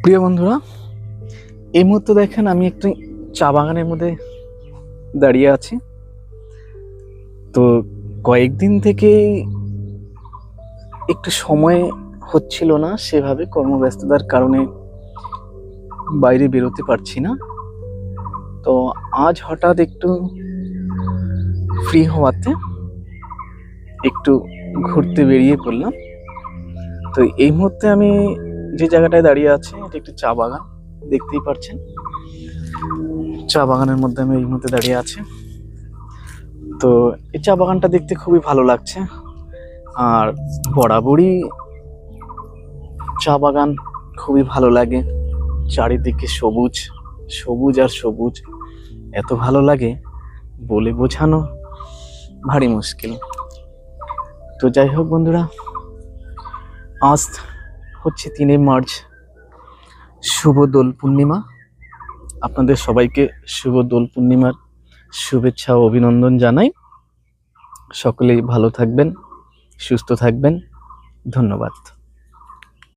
প্রিয় বন্ধুরা, এই মুহূর্তে দেখেন আমি একটু চা বাগানের মধ্যে দাঁড়িয়ে আছি। তো কয়েকদিন থেকে একটু সময় হচ্ছিল না, সেভাবে কর্মব্যস্ততার কারণে বাইরে বেরোতে পারছি না। তো আজ হঠাৎ একটু ফ্রি হওয়াতে একটু ঘুরতে বেরিয়ে পড়লাম। তো এই মুহূর্তে আমি যে জায়গাটায় দাঁড়িয়ে আছি এটা একটি চা বাগান, দেখতেই পাচ্ছেন। চা বাগানের মধ্যে আমি এই মুহূর্তে দাঁড়িয়ে আছি। তো এই চা বাগানটা দেখতে খুবই ভালো লাগছে। আর বরাবরই চা বাগান খুবই ভালো লাগে। চারিদিকে সবুজ সবুজ আর সবুজ, এত ভালো লাগে বলে বোঝানো ভারী মুশকিল। তো যাই হোক বন্ধুরা, আজ হচ্ছে 3 মার্চ, শুভ দোল পূর্ণিমা। আপনাদের সবাইকে শুভ দোল পূর্ণিমার শুভেচ্ছা ও অভিনন্দন জানাই। সকলেই ভালো থাকবেন, সুস্থ থাকবেন। ধন্যবাদ।